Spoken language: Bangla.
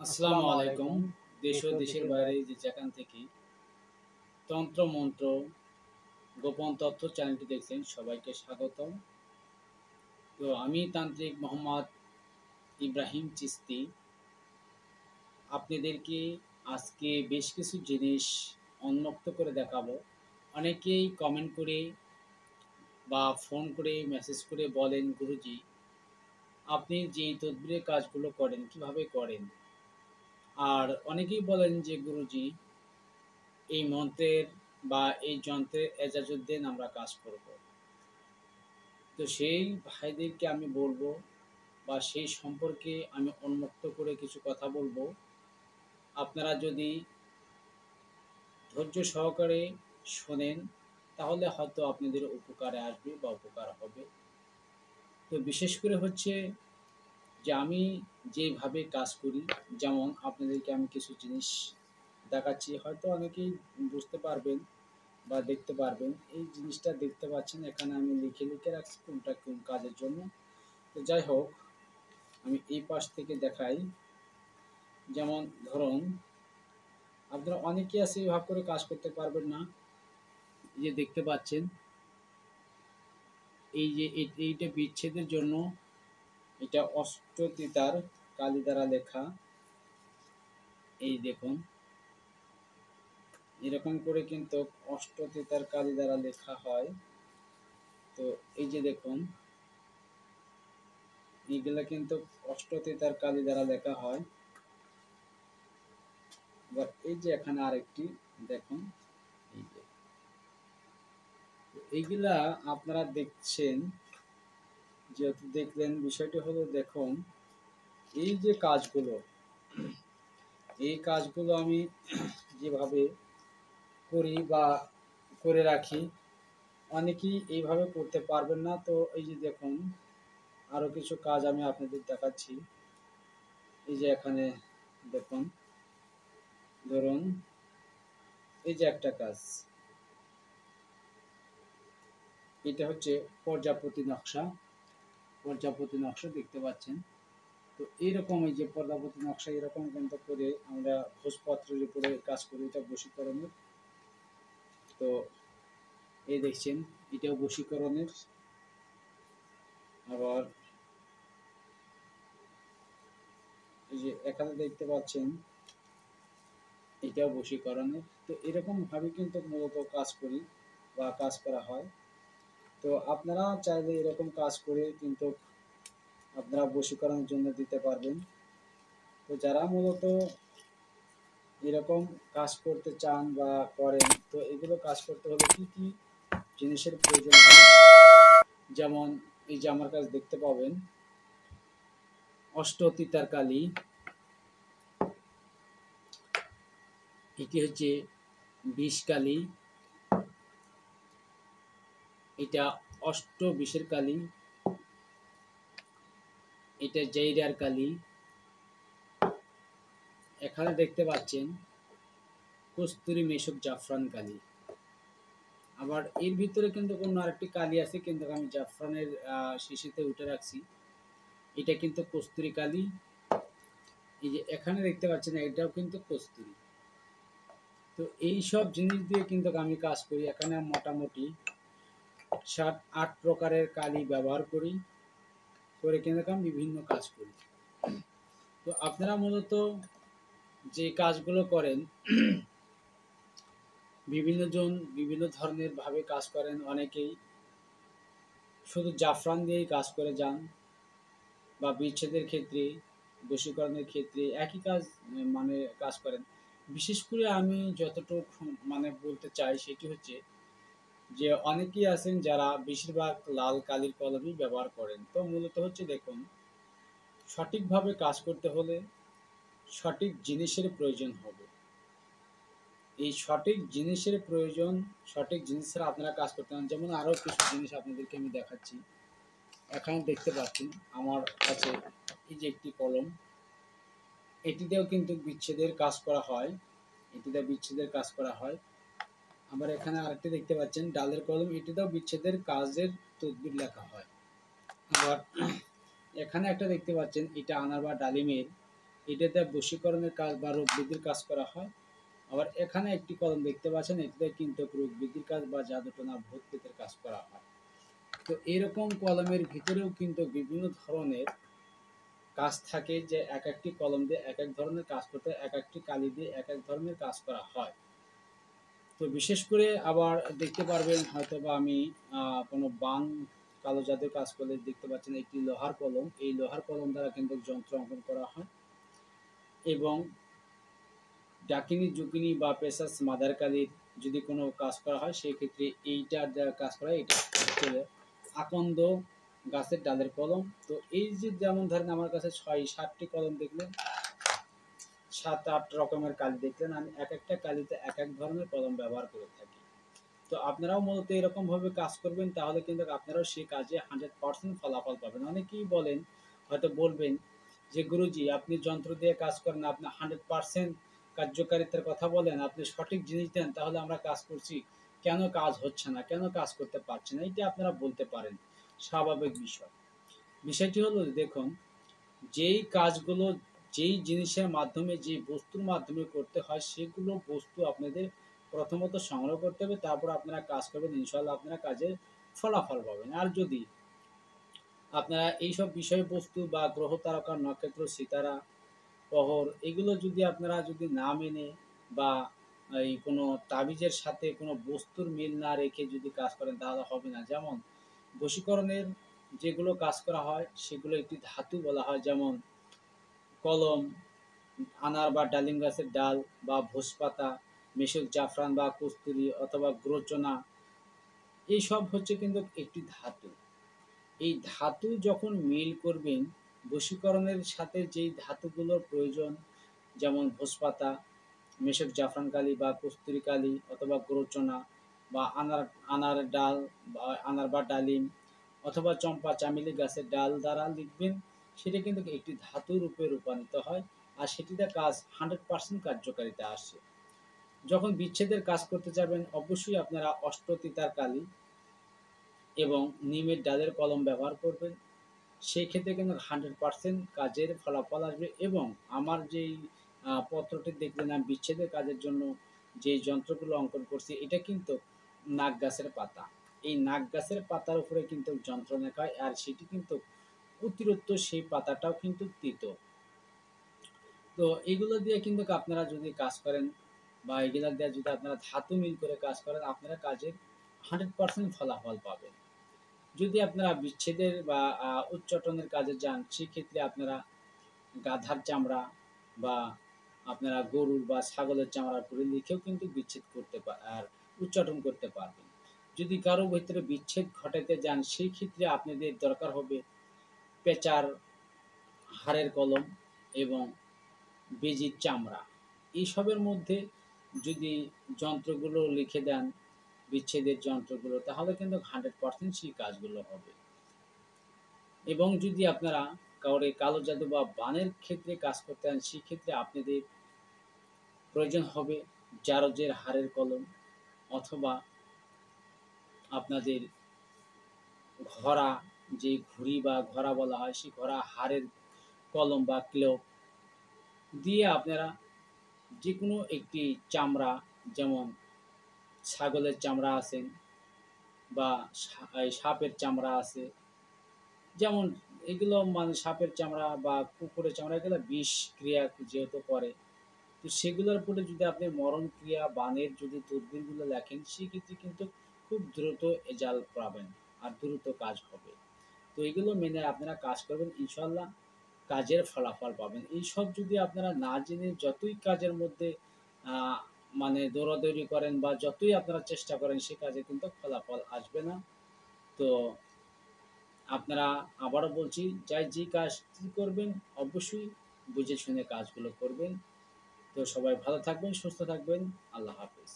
আসসালামু আসসালামু আলাইকুম। আলাইকুম। দেশ দেশ ও ও দেশের দেশের বাইরে বাইরে যে যেখান থেকে তন্ত্র মন্ত্র গোপন তথ্য চ্যানেলটি দেখছেন সবাইকে স্বাগতম। তো আমি তান্ত্রিক মোহাম্মদ ইব্রাহিম চিস্তি আপনাদেরকে আজকে বেশ কিছু জিনিস উন্মুক্ত করে দেখাবো। অনেকেই কমেন্ট করে বা ফোন করে মেসেজ করে বলেন, গুরুজি আপনি যে এই তদবিরের কাজগুলো করেন কিভাবে করেন? আর অনেকেই বলেন যে গুরুজি এই মন্ত্রের বা এই যন্ত্রের এজাজত দেন আমরা কাজ করব। তো সেই ভাইদেরকে আমি বলবো বা সেই সম্পর্কে আমি উন্মুক্ত করে কিছু কথা বলবো। আপনারা যদি ধৈর্য সহকারে শোনেন তাহলে হয়তো আপনাদের উপকারে আসবে বা উপকার হবে। তো বিশেষ করে হচ্ছে যে আমি যেভাবে কাজ করি, যেমন আপনাদেরকে আমি কিছু জিনিস দেখাচ্ছি, হয়তো অনেকেই বুঝতে পারবেন বা দেখতে পারবেন। এই জিনিসটা দেখতে পাচ্ছেন এখানে আমি লিখে রাখছি কোনটা কোন কাজের জন্য। তো যাই হোক, আমি এই পাশ থেকে দেখাই। যেমন ধরুন, আপনারা অনেকেই আছে এভাবে করে কাজ করতে পারবেন না। এই যে দেখতে পাচ্ছেন, এই যে এইটা বিচ্ছেদের জন্য, এটা অষ্টতিতার কালি দ্বারা লেখা। এই দেখুন, এরকম করে কিন্তু অষ্টতিতার কালি দ্বারা লেখা হয়। তো এই যে দেখুন, এইগুলা কিন্তু অষ্টতিতার কালি দ্বারা লেখা হয়। এবার এই যে এখানে আরেকটি দেখুন, এই যে এইগুলা আপনারা দেখছেন, যেহেতু দেখলেন, বিষয়টি হলো দেখুন, এই যে কাজগুলো, এই কাজগুলো আমি যেভাবে করি বা করে রাখি, অনেকেই এইভাবে করতে পারবেন না। তো এই যে দেখুন, আরও কিছু কাজ আমি আপনাদের দেখাচ্ছি। এই যে এখানে দেখুন, ধরুন এই যে একটা কাজ, এটা হচ্ছে প্রজাপতি নকশা। প্রজাপতি নকশা দেখতে পাচ্ছেন। তো এইরকম এই যে প্রজাপতি নকশা এরকম কিন্তু করে আমরা ভোজপত্রের উপরে কাজ করি, এটা বশীকরণের। তো এই দেখছেন, এটাও বশীকরণের। আবার এই যে এখানে দেখতে পাচ্ছেন, এটাও বশীকরণের। তো এরকম ভাবে কিন্তু মূলত কাজ করি বা কাজ করা হয়। তো আপনারা চাইলে এরকম কাজ করে কিন্তু আপনারা বশীকরণের জন্য দিতে পারবেন। তো যারা মূলত এরকম কাজ করতে চান বা করেন, তো এগুলো কাজ করতে হলে কি কি জিনিসের প্রয়োজন হয়, যেমন এই যে আমার কাছে দেখতে পাবেন অষ্টতিতার কালি, এটি হচ্ছে বিষকালী, এটা অষ্ট বিষের কালী, এটা জৈরার কালী। এখানে দেখতে পাচ্ছেন কস্তুরী মেশক জাফরান কালী। আবার এর ভিতরে কিন্তু অন্য আরেকটি কালী আছে, কিন্তু আমি জাফরানের শিশিতে উঠে রাখছি। এটা কিন্তু কস্তুরী কালী। এই যে এখানে দেখতে পাচ্ছেন, এটাও কিন্তু কস্তুরী। তো এই সব জিনিস দিয়ে কিন্তু আমি কাজ করি। এখানে মোটামুটি 7-8 প্রকারের কালি ব্যবহার করি, করে কিন্তু আমি বিভিন্ন কাজ করি। তো আপনারা মূলত যে কাজগুলো করেন, বিভিন্ন জন বিভিন্ন ধরনের ভাবে কাজ করেন। অনেকেই শুধু জাফরান দিয়েই কাজ করে যান, বা বিচ্ছেদের ক্ষেত্রে, বশীকরণের ক্ষেত্রে একই কাজ, মানে কাজ করেন। বিশেষ করে আমি যতটুকু মানে বলতে চাই সেটি হচ্ছে যে অনেকেই আছেন যারা বেশিরভাগ লাল কালির কলমই ব্যবহার করেন। তো মূলত হচ্ছে দেখুন, সঠিকভাবে কাজ করতে হলে সঠিক জিনিসের প্রয়োজন হবে। এই সঠিক জিনিসের প্রয়োজন, সঠিক জিনিস ছাড়া আপনারা কাজ করতে পারেন। যেমন আরও কিছু জিনিস আপনাদেরকে আমি দেখাচ্ছি। এখানে দেখতে পাচ্ছেন আমার কাছে এই যে একটি কলম, এটিতেও কিন্তু বিচ্ছেদের কাজ করা হয়, এটিতে বিচ্ছেদের কাজ করা হয়। আবার এখানে আরেকটি দেখতে পাচ্ছেন ডালের কলম, এটিতেও বিচ্ছেদের কাজের তদবির লেখা হয়। আবার এখানে একটা দেখতে পাচ্ছেন, এটা আনার বা ডালিমের, এটাতে বশীকরণের কাজ বা রোগ বৃদ্ধির কাজ করা হয়। আবার এখানে একটি কলম দেখতে পাচ্ছেন, এটাতে কিন্তু রোগ বৃদ্ধির কাজ বা জাদুটোনা ভূত প্রেতের কাজ করা হয়। তো এরকম কলমের ভিতরেও কিন্তু বিভিন্ন ধরনের কাজ থাকে, যে এক একটি কলম দিয়ে এক এক ধরনের কাজ করতে, এক একটি কালি দিয়ে এক এক ধরনের কাজ করা হয়। তো বিশেষ করে আবার দেখতে পারবেন হয়তো বা আমি কোনো বান কালো জাদুর কাজ করলে দেখতে পাচ্ছেন একটি লোহার কলম, এই লোহার কলম দ্বারা কিন্তু যন্ত্র অঙ্কন করা হয়। এবং ডাকিনী জুকিনী বা পেশাস মাদার কালীর যদি কোনো কাজ করা হয় সেই ক্ষেত্রে এইটার দ্বারা কাজ করা হয়। এটা হচ্ছে আকন্দ গাছের ডালের কলম। তো এই যে যেমন ধরেন আমার কাছে ৬-৭টি কলম দেখলেন, ৭-৮ রকমের কালি দেখলেন, আমি এক একটা কালিতে এক এক ধরনের কলম ব্যবহার করে থাকি। তো আপনারাও মূলত এরকমভাবে কাজ করবেন, তাহলে কিন্তু আপনারাও সেই কাজে 100% ফলাফল পাবেন। অনেকেই বলেন, হয়তো বলবেন যে গুরুজি আপনি যন্ত্র দিয়ে কাজ করেন, আপনি 100% কার্যকারিতার কথা বলেন, আপনি সঠিক জিনিস দেন, তাহলে আমরা কাজ করছি, কেন কাজ হচ্ছে না, কেন কাজ করতে পারছি না? এইটা আপনারা বলতে পারেন, স্বাভাবিক বিষয়। বিষয়টি হলো দেখুন, যেই কাজগুলো যেই জিনিসের মাধ্যমে, যেই বস্তুর মাধ্যমে করতে হয়, সেগুলো বস্তু আপনাদের প্রথমত সংগ্রহ করতে হবে, তারপর আপনারা কাজ করবেন, ইনশাআল্লাহ আপনারা কাজের ফলাফল পাবেন। আর যদি আপনারা এইসব বিষয়বস্তু বা গ্রহ তারকা নক্ষত্র সিতারা প্রহর এগুলো যদি আপনারা যদি না মেনে বা এই কোনো তাবিজের সাথে কোনো বস্তুর মিল না রেখে যদি কাজ করেন, তাহলে হবে না। যেমন বশীকরণের যেগুলো কাজ করা হয় সেগুলো একটি ধাতু বলা হয়, যেমন কলম, আনার বা ডালিম গাছের ডাল বা ভোজপাতা, মেশক জাফরান বা কস্তুরী অথবা গ্রোচনা, এইসব হচ্ছে কিন্তু একটি ধাতু। এই ধাতু যখন মিল করবেন, বশীকরণের সাথে যেই ধাতুগুলোর প্রয়োজন, যেমন ভোজপাতা, মেশক জাফরান কালি বা কস্তুরী কালি অথবা গ্রোচনা বা আনার ডাল বা আনার বা ডালিম অথবা চম্পা চামেলি গাছের ডাল দ্বারা লিখবেন, সেটা কিন্তু একটি ধাতু রূপে রূপান্তরিত হয়। আর সেটিতে কাজ 100% কার্যকারিতা আসে। যখন বিচ্ছেদের কাজ করতে যাবেন, অবশ্যই আপনারা অষ্টতিতার কালি এবং নিমের ডালের কলম ব্যবহার করবেন। সেই ক্ষেত্রে কিন্তু 100% কাজের ফলাফল আসবে। এবং আমার যেই পত্রটি দেখলেন, আমি বিচ্ছেদের কাজের জন্য যেই যন্ত্রগুলো অঙ্কন করছি, এটা কিন্তু নাক গাছের পাতা। এই নাক গাছের পাতার উপরে কিন্তু যন্ত্র লেখা হয়, আর সেটি কিন্তু অতিরিক্ত সেই পাতাটাও কিন্তু তিতো। তো এগুলো দিয়ে কিন্তু আপনারা যদি কাজ করেন বা এগুলা দিয়ে যদি আপনারা ধাতু মিল করে কাজ করেন, আপনারা কাজের 100% ফলাফল পাবেন। যদি আপনারা বিচ্ছেদের বা উচ্চাটনের কাজে যান, সেক্ষেত্রে আপনারা গাধার চামড়া বা আপনারা গরুর বা ছাগলের চামড়ার উপরে লিখেও কিন্তু বিচ্ছেদ করতে আর উচ্চাটন করতে পারবেন। যদি কারো ভিতরে বিচ্ছেদ ঘটাতে যান, সেই ক্ষেত্রে আপনাদের দরকার হবে পেঁচার হাড়ের কলম এবং বেজির চামড়া। এইসবের মধ্যে যদি যন্ত্রগুলো লিখে দেন, বিচ্ছেদের যন্ত্রগুলো, তাহলে কিন্তু 100% সেই কাজগুলো হবে। এবং যদি আপনারা কাউরে কালো জাদু বা বানের ক্ষেত্রে কাজ করতে চান, সেক্ষেত্রে আপনাদের প্রয়োজন হবে জারজের হাড়ের কলম অথবা আপনাদের ঘোড়া, যে ঘুড়ি বা ঘোড়া বলা হয়, সেই ঘোড়া হাড়ের কলম বা ক্লেও দিয়ে আপনারা যেকোনো একটি চামড়া, যেমন ছাগলের চামড়া আছে বা এই সাপের চামড়া আছে, যেমন এগুলো মানে সাপের চামড়া বা কুকুরের চামড়া, এগুলো বিষ ক্রিয়া যেহেতু করে, তো সেগুলোর উপরে যদি আপনি মরণ ক্রিয়া বানের যদি তদবিরগুলো লেখেন, সেক্ষেত্রে কিন্তু খুব দ্রুত রেজাল্ট পাবেন আর দ্রুত কাজ হবে। তো এগুলো মেনে আপনারা কাজ করবেন, ইনশাল্লাহ কাজের ফলাফল পাবেন। এইসব যদি আপনারা না জেনে যতই কাজের মধ্যে আহ, মানে দৌড়াদৌড়ি করেন বা যতই আপনারা চেষ্টা করেন, সে কাজে কিন্তু ফলাফল আসবে না। তো আপনারা, আবারও বলছি, যাই যে কাজটি করবেন অবশ্যই বুঝে শুনে কাজগুলো করবেন। তো সবাই ভালো থাকবেন, সুস্থ থাকবেন। আল্লাহ হাফেজ।